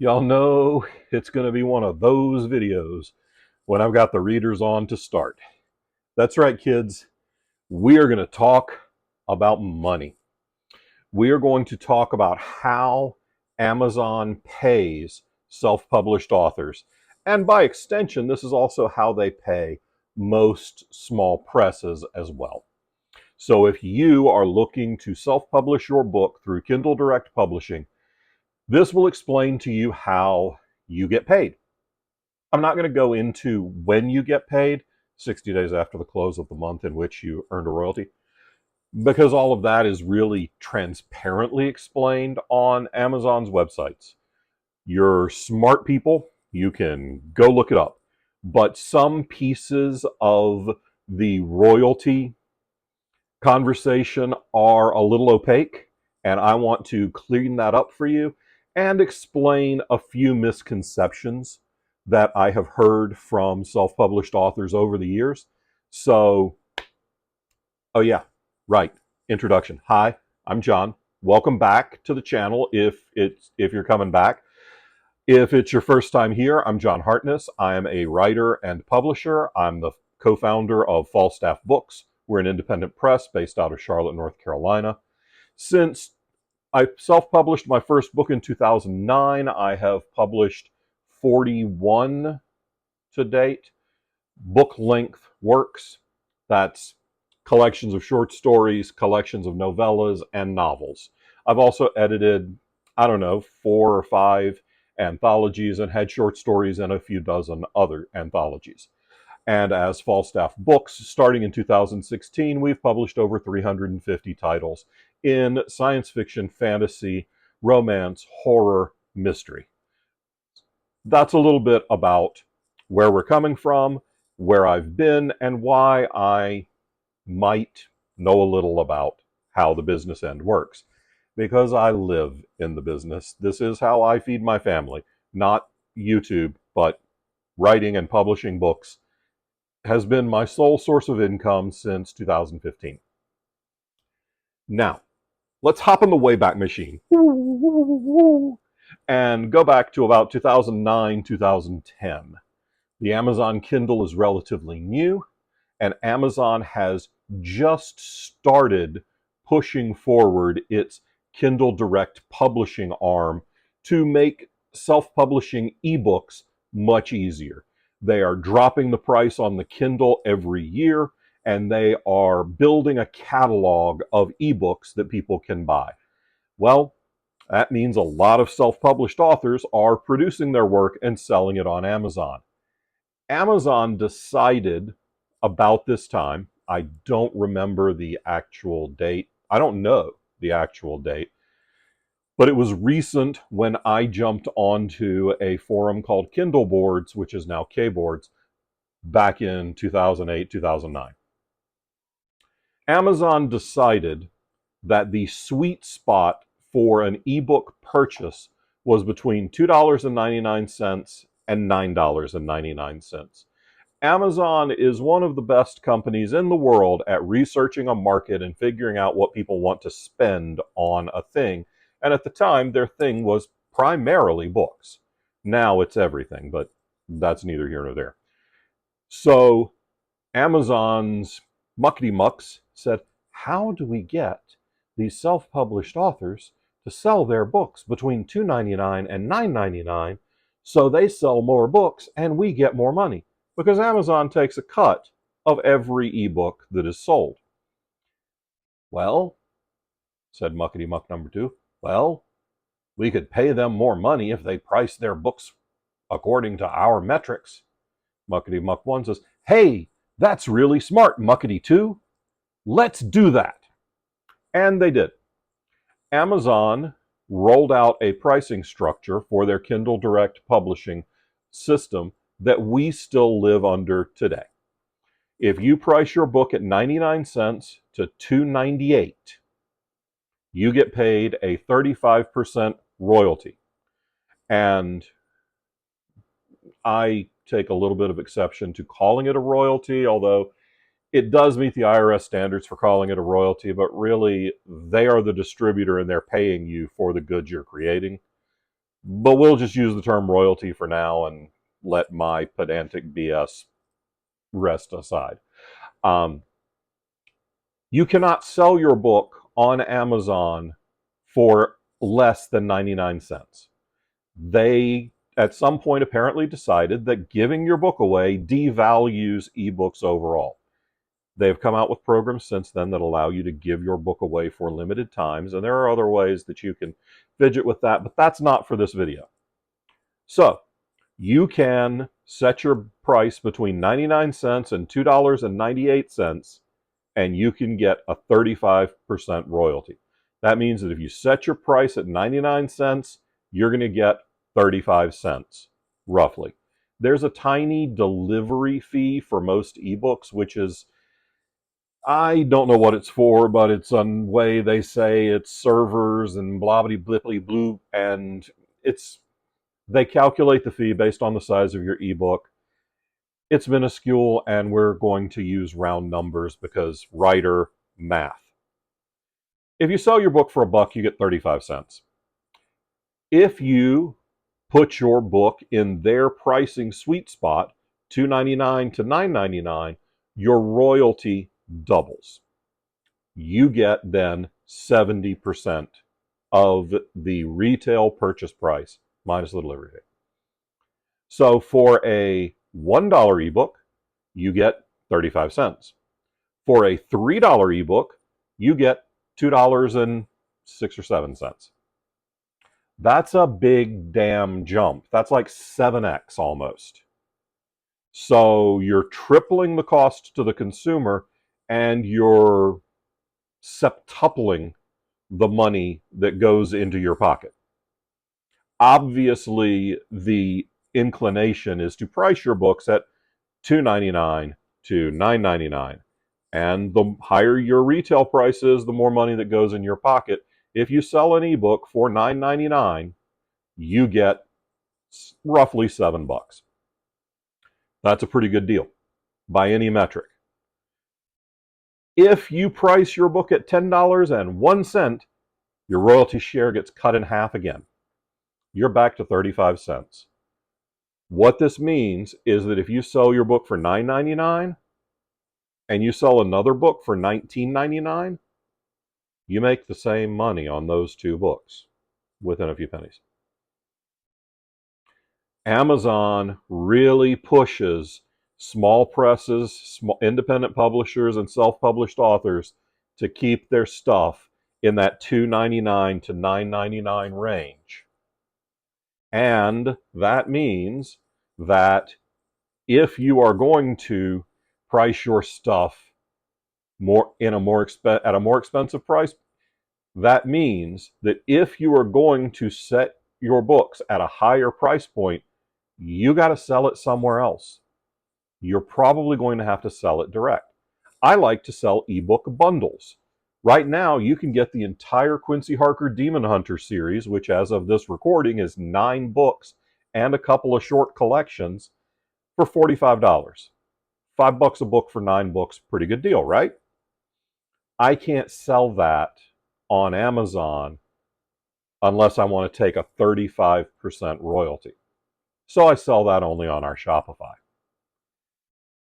Y'all know it's going to be one of those videos when I've got the readers on to start. That's right, kids. We are going to talk about money. We are going to talk about how Amazon pays self-published authors. And by extension, this is also how they pay most small presses as well. So if you are looking to self-publish your book through Kindle Direct Publishing, this will explain to you how you get paid. I'm not going to go into when you get paid, 60 days after the close of the month in which you earned a royalty, because all of that is really transparently explained on Amazon's websites. You're smart people, you can go look it up. But some pieces of the royalty conversation are a little opaque, and I want to clean that up for you and explain a few misconceptions that I have heard from self-published authors over the years. So, oh yeah, right, introduction. Hi, I'm John. Welcome back to the channel if you're coming back. If it's your first time here, I'm John Hartness. I am a writer and publisher. I'm the co-founder of Falstaff Books. We're an independent press based out of Charlotte, North Carolina. Since I self-published my first book in 2009, I have published 41 to date book-length works. That's collections of short stories, collections of novellas, and novels. I've also edited, 4 or 5 anthologies and had short stories and a few dozen other anthologies. And as Falstaff Books, starting in 2016, we've published over 350 titles in science fiction, fantasy, romance, horror, mystery. That's a little bit about where we're coming from, where I've been, and why I might know a little about how the business end works. Because I live in the business. This is how I feed my family. Not YouTube, but writing and publishing books has been my sole source of income since 2015. Now, let's hop in the Wayback Machine and go back to about 2009, 2010. The Amazon Kindle is relatively new, and Amazon has just started pushing forward its Kindle Direct publishing arm to make self-publishing ebooks much easier. They are dropping the price on the Kindle every year, and they are building a catalog of ebooks that people can buy. Well, that means a lot of self-published authors are producing their work and selling it on Amazon. Amazon decided about this time, I don't remember the actual date, I don't know the actual date, but it was recent when I jumped onto a forum called Kindle Boards, which is now K-Boards, back in 2008, 2009. Amazon decided that the sweet spot for an ebook purchase was between $2.99 and $9.99. Amazon is one of the best companies in the world at researching a market and figuring out what people want to spend on a thing. And at the time, their thing was primarily books. Now it's everything, but that's neither here nor there. So Amazon's muckety mucks said, how do we get these self-published authors to sell their books between $2.99 and $9.99 so they sell more books and we get more money? Because Amazon takes a cut of every ebook that is sold. Well, said Muckety Muck number 2, well, we could pay them more money if they price their books according to our metrics. Muckety Muck 1 says, hey, that's really smart, Muckety 2. Let's do that. And they did. Amazon rolled out a pricing structure for their Kindle Direct publishing system that we still live under today. If you price your book at 99 cents to $2.98, you get paid a 35% royalty. And I take a little bit of exception to calling it a royalty, although it does meet the IRS standards for calling it a royalty, but really they are the distributor and they're paying you for the goods you're creating. but we'll just use the term royalty for now and let my pedantic BS rest aside. Um, you cannot sell your book on Amazon for less than 99 cents. They, at some point, apparently decided that giving your book away devalues ebooks overall. They've come out with programs since then that allow you to give your book away for limited times, and there are other ways that you can fidget with that, but that's not for this video. So, you can set your price between 99 cents and $2.98, and you can get a 35% royalty. That means that if you set your price at 99 cents, you're going to get 35 cents, roughly. There's a tiny delivery fee for most ebooks, which is, I don't know what it's for, but it's a way they say it's servers and blah blah blippity blue, and they calculate the fee based on the size of your ebook. It's minuscule, and we're going to use round numbers because writer math. If you sell your book for $1, you get 35 cents. If you put your book in their pricing sweet spot, $2.99 to $9.99, your royalty doubles. You get then 70% of the retail purchase price minus the delivery fee. So for a $1 ebook, you get 35 cents. For a $3 ebook, you get $2.06 or 7 cents. That's a big damn jump. That's like 7x almost. So you're tripling the cost to the consumer, and you're septupling the money that goes into your pocket. Obviously, the inclination is to price your books at $2.99 to $9.99. And the higher your retail price is, the more money that goes in your pocket. If you sell an ebook for $9.99, you get roughly $7. That's a pretty good deal by any metric. If you price your book at $10.01, your royalty share gets cut in half again. You're back to 35 cents. What this means is that if you sell your book for $9.99 and you sell another book for $19.99, you make the same money on those two books within a few pennies. Amazon really pushes small presses, small independent publishers, and self-published authors to keep their stuff in that $2.99 to $9.99 range. And that means that if you are going to price your stuff at a more expensive price, that means that if you are going to set your books at a higher price point, you got to sell it somewhere else. You're probably going to have to sell it direct. I like to sell ebook bundles. Right now, you can get the entire Quincy Harker Demon Hunter series, which as of this recording is 9 books and a couple of short collections, for $45. $5 a book for 9 books, pretty good deal, right? I can't sell that on Amazon unless I want to take a 35% royalty. So I sell that only on our Shopify.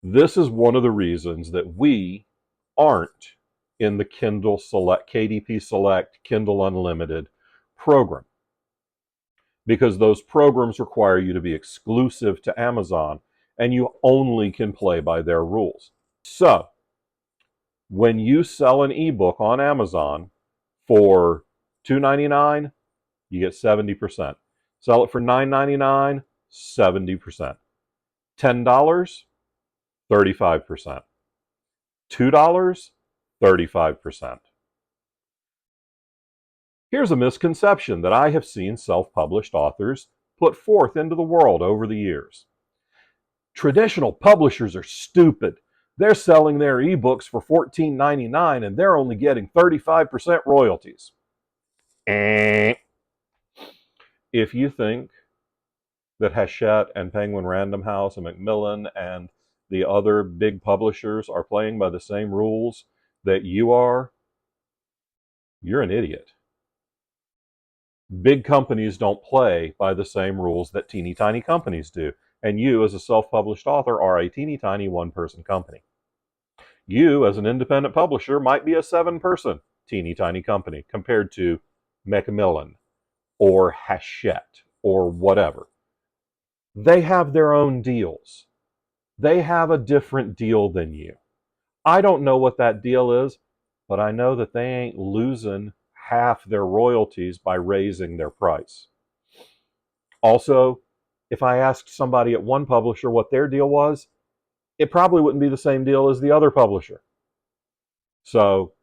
This is one of the reasons that we aren't in the Kindle Select, KDP Select, Kindle Unlimited program. Because those programs require you to be exclusive to Amazon, and you only can play by their rules. So, when you sell an ebook on Amazon for $2.99, you get 70%. Sell it for $9.99, 70%. $10, 35%. $2, 35%. Here's a misconception that I have seen self-published authors put forth into the world over the years. Traditional publishers are stupid. They're selling their ebooks for $14.99 and they're only getting 35% royalties. If you think that Hachette and Penguin Random House and Macmillan and the other big publishers are playing by the same rules that you are, you're an idiot. Big companies don't play by the same rules that teeny tiny companies do. And you, as a self-published author, are a teeny tiny one-person company. You, as an independent publisher, might be a 7-person teeny tiny company compared to Macmillan or Hachette or whatever. They have their own deals. They have a different deal than you. I don't know what that deal is, but I know that they ain't losing half their royalties by raising their price. Also, if I asked somebody at one publisher what their deal was, it probably wouldn't be the same deal as the other publisher. So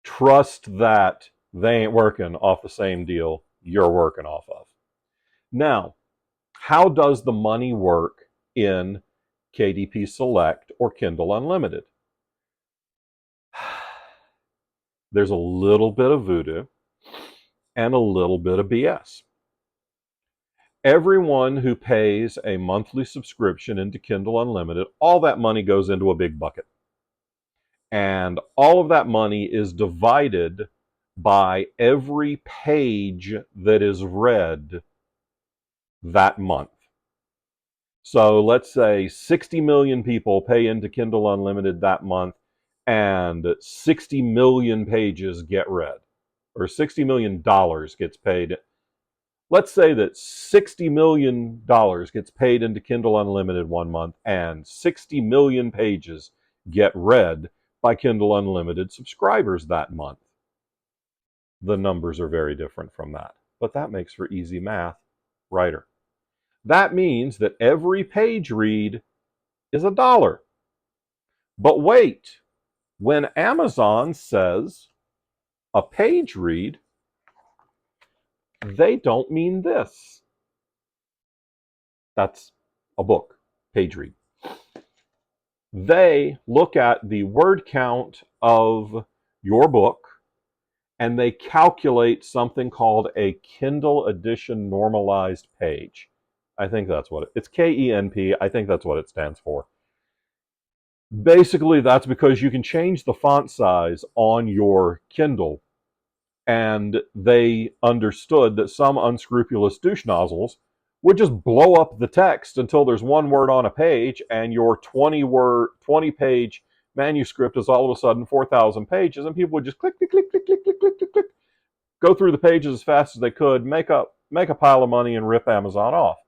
trust that they ain't working off the same deal you're working off of. Now, how does the money work in KDP Select or Kindle Unlimited? There's a little bit of voodoo and a little bit of BS. Everyone who pays a monthly subscription into Kindle Unlimited, all that money goes into a big bucket. And all of that money is divided by every page that is read that month. So let's say 60 million people pay into Kindle Unlimited that month, and 60 million pages get read, or $60 million gets paid. Let's say that $60 million gets paid into Kindle Unlimited one month, and 60 million pages get read by Kindle Unlimited subscribers that month. The numbers are very different from that, but that makes for easy math, writer. That means that every page read is $1. But wait, when Amazon says a page read, they don't mean this. That's a book, page read. They look at the word count of your book and they calculate something called a Kindle edition normalized page. I think that's what it's KENP. I think that's what it stands for. Basically, that's because you can change the font size on your Kindle, and they understood that some unscrupulous douche nozzles would just blow up the text until there's one word on a page, and your 20-page manuscript is all of a sudden 4,000 pages, and people would just click, click, click, click, click, click, click, click, click, go through the pages as fast as they could, make a pile of money, and rip Amazon off.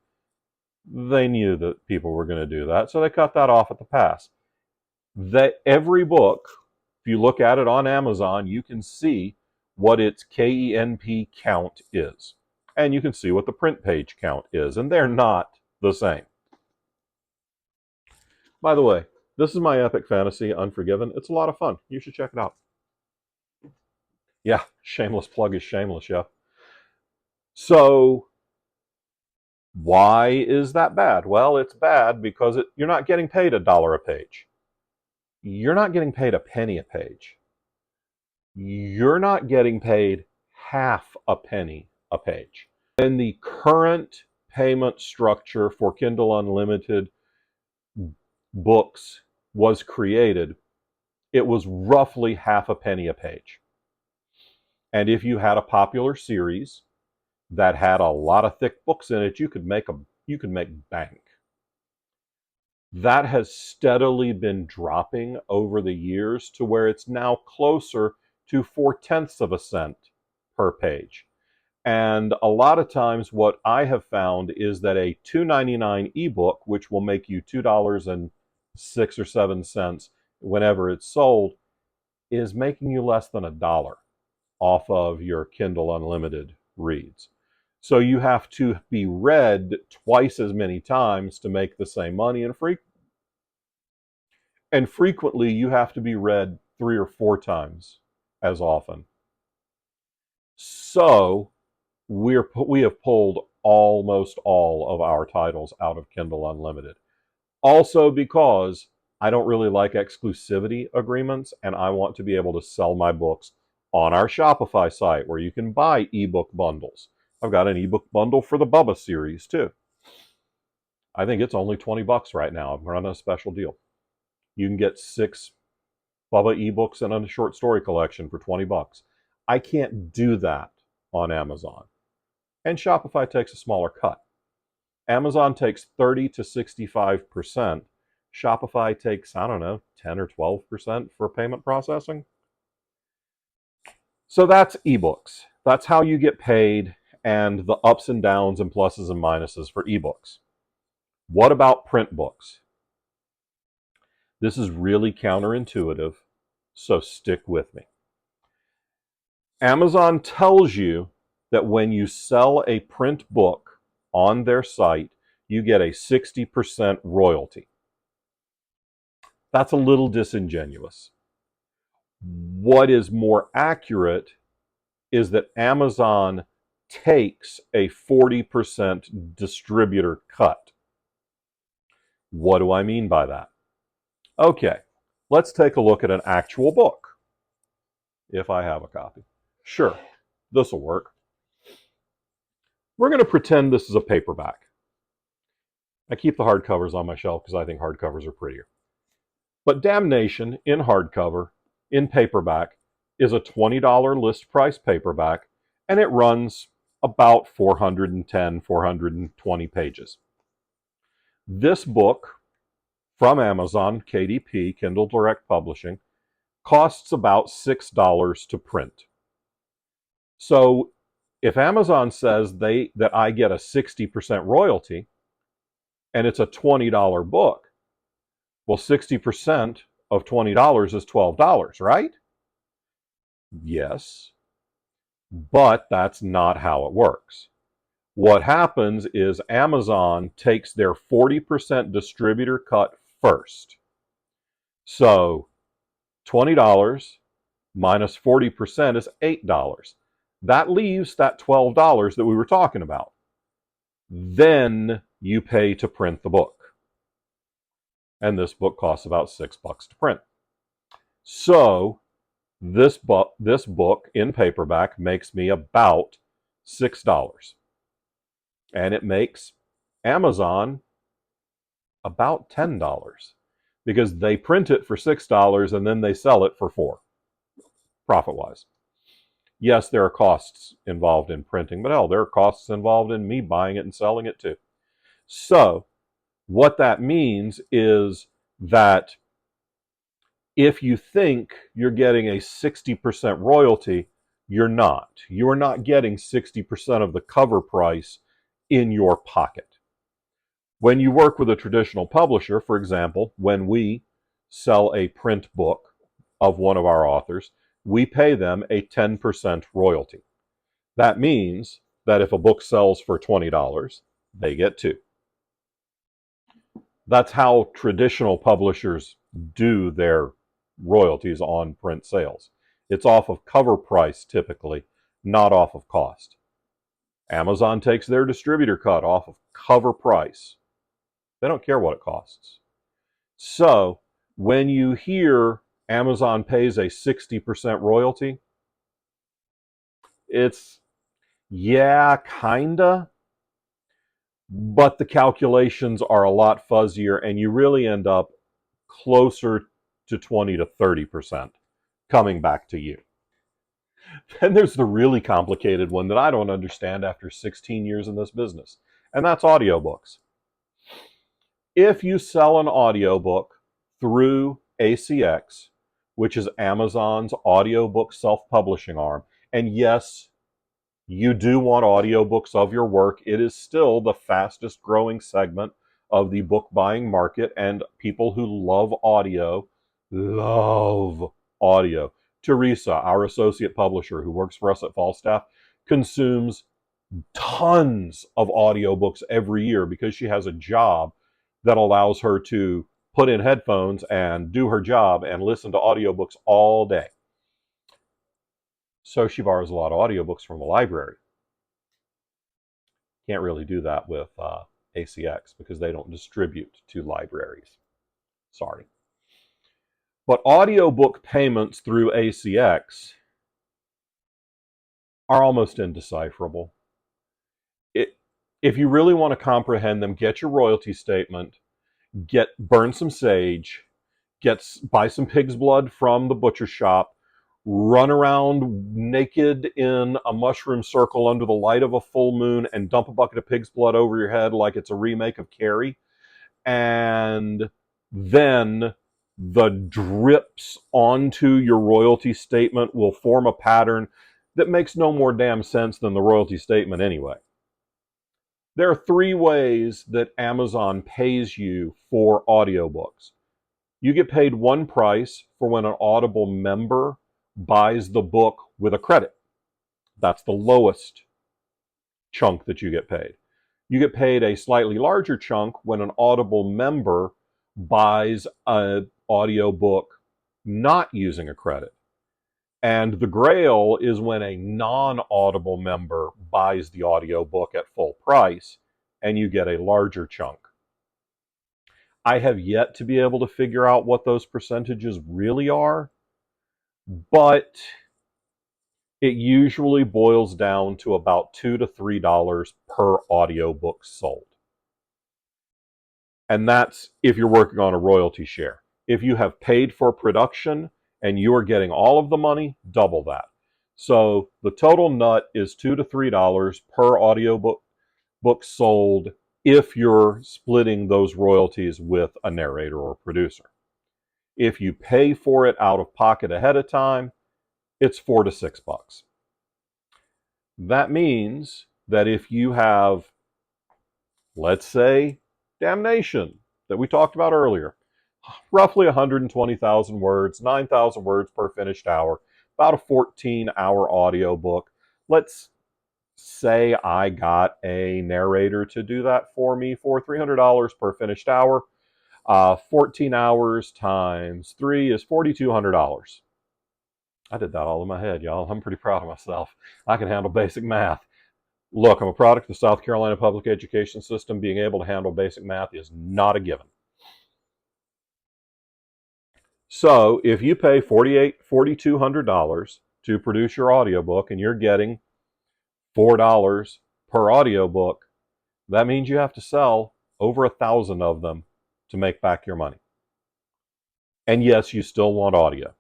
They knew that people were going to do that, so they cut that off at the pass. That every book, if you look at it on Amazon, you can see what its KENP count is. And you can see what the print page count is, and they're not the same. By the way, this is my epic fantasy, Unforgiven. It's a lot of fun. You should check it out. Yeah, shameless plug is shameless, yeah. So, why is that bad? Well, it's bad because you're not getting paid $1 a page. You're not getting paid a penny a page. You're not getting paid half a penny a page. When the current payment structure for Kindle Unlimited books was created, it was roughly half a penny a page. And if you had a popular series that had a lot of thick books in it, you could make bank. That has steadily been dropping over the years to where it's now closer to 4/10 of a cent per page. And a lot of times what I have found is that a $2.99 ebook, which will make you $2.06 or 7 cents whenever it's sold, is making you less than $1 off of your Kindle Unlimited reads. So you have to be read twice as many times to make the same money, and frequently you have to be read 3 or 4 times as often. So we have pulled almost all of our titles out of Kindle Unlimited. Also because I don't really like exclusivity agreements, and I want to be able to sell my books on our Shopify site where you can buy ebook bundles. I've got an ebook bundle for the Bubba series too. I think it's only $20 right now. I'm running a special deal. You can get 6 Bubba ebooks and a short story collection for $20. I can't do that on Amazon, and Shopify takes a smaller cut. Amazon takes 30 to 65%. Shopify takes, I don't know, 10 or 12% for payment processing. So that's ebooks. That's how you get paid, and the ups and downs and pluses and minuses for ebooks. What about print books? This is really counterintuitive, so stick with me. Amazon tells you that when you sell a print book on their site, you get a 60% royalty. That's a little disingenuous. What is more accurate is that Amazon takes a 40% distributor cut. What do I mean by that? Okay, let's take a look at an actual book, if I have a copy. Sure, this will work. We're going to pretend this is a paperback. I keep the hardcovers on my shelf because I think hardcovers are prettier. But damnation, in hardcover, in paperback, is a $20 list price paperback, and it runs about 410, 420 pages. This book from Amazon, KDP, Kindle Direct Publishing, costs about $6 to print. So if Amazon says that I get a 60% royalty, and it's a $20 book, well, 60% of $20 is $12, right? Yes, but that's not how it works. What happens is Amazon takes their 40% distributor cut first. So $20 minus 40% is $8. That leaves that $12 that we were talking about. Then you pay to print the book. And this book costs about $6 to print. So this book in paperback makes me about $6. And it makes Amazon about $10 because they print it for $6 and then they sell it for $4, profit-wise. Yes, there are costs involved in printing, but hell, there are costs involved in me buying it and selling it too. So what that means is that if you think you're getting a 60% royalty, you're not. You're not getting 60% of the cover price in your pocket. When you work with a traditional publisher, for example, when we sell a print book of one of our authors, we pay them a 10% royalty. That means that if a book sells for $20, they get $2. That's how traditional publishers do their royalties on print sales. It's off of cover price typically, not off of cost. Amazon takes their distributor cut off of cover price. They don't care what it costs. So when you hear Amazon pays a 60% royalty, it's, yeah, kinda, but the calculations are a lot fuzzier and you really end up closer to 20 to 30% coming back to you. Then there's the really complicated one that I don't understand after 16 years in this business, and that's audiobooks. If you sell an audiobook through ACX, which is Amazon's audiobook self-publishing arm, and yes, you do want audiobooks of your work, it is still the fastest growing segment of the book buying market, and people who love audio. Teresa, our associate publisher who works for us at Falstaff, consumes tons of audiobooks every year because she has a job that allows her to put in headphones and do her job and listen to audiobooks all day. So she borrows a lot of audiobooks from the library. Can't really do that with ACX because they don't distribute to libraries. Sorry. But audiobook payments through ACX are almost indecipherable. If you really want to comprehend them, get your royalty statement, burn some sage, buy some pig's blood from the butcher shop, run around naked in a mushroom circle under the light of a full moon and dump a bucket of pig's blood over your head like it's a remake of Carrie. And then the drips onto your royalty statement will form a pattern that makes no more damn sense than the royalty statement anyway. There are 3 ways that Amazon pays you for audiobooks. You get paid one price for when an Audible member buys the book with a credit. That's the lowest chunk that you get paid. You get paid a slightly larger chunk when an Audible member buys an audiobook not using a credit. And the grail is when a non-Audible member buys the audiobook at full price and you get a larger chunk. I have yet to be able to figure out what those percentages really are, but it usually boils down to about $2 to $3 per audiobook sold. And that's if you're working on a royalty share. If you have paid for production and you are getting all of the money, double that. So the total nut is $2 to $3 per audiobook sold if you're splitting those royalties with a narrator or producer. If you pay for it out of pocket ahead of time, it's $4 to $6. That means that if you have, let's say, Damnation, that we talked about earlier, roughly 120,000 words, 9,000 words per finished hour, about a 14-hour audiobook. Let's say I got a narrator to do that for me for $300 per finished hour. 14 hours times 3 is $4,200. I did that all in my head, y'all. I'm pretty proud of myself. I can handle basic math. Look, I'm a product of the South Carolina public education system. Being able to handle basic math is not a given. So if you pay $4,200 to produce your audiobook and you're getting $4 per audiobook, that means you have to sell over 1,000 of them to make back your money. And yes, you still want audio.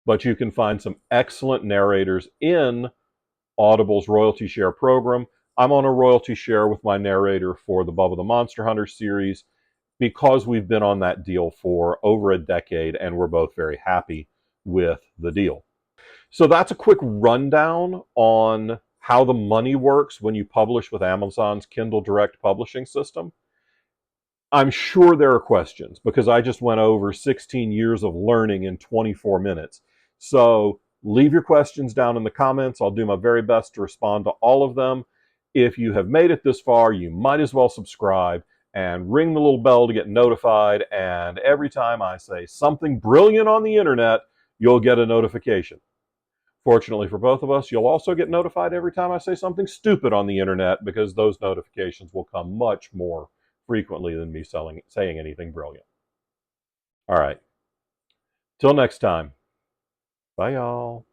But you can find some excellent narrators in Audible's royalty share program. I'm on a royalty share with my narrator for the Bubba the Monster Hunter series because we've been on that deal for over a decade and we're both very happy with the deal. So that's a quick rundown on how the money works when you publish with Amazon's Kindle Direct publishing system. I'm sure there are questions because I just went over 16 years of learning in 24 minutes. So leave your questions down in the comments. I'll do my very best to respond to all of them. If you have made it this far, you might as well subscribe and ring the little bell to get notified. And every time I say something brilliant on the internet, you'll get a notification. Fortunately for both of us, you'll also get notified every time I say something stupid on the internet because those notifications will come much more frequently than me saying anything brilliant. All right. Till next time. Bye, y'all.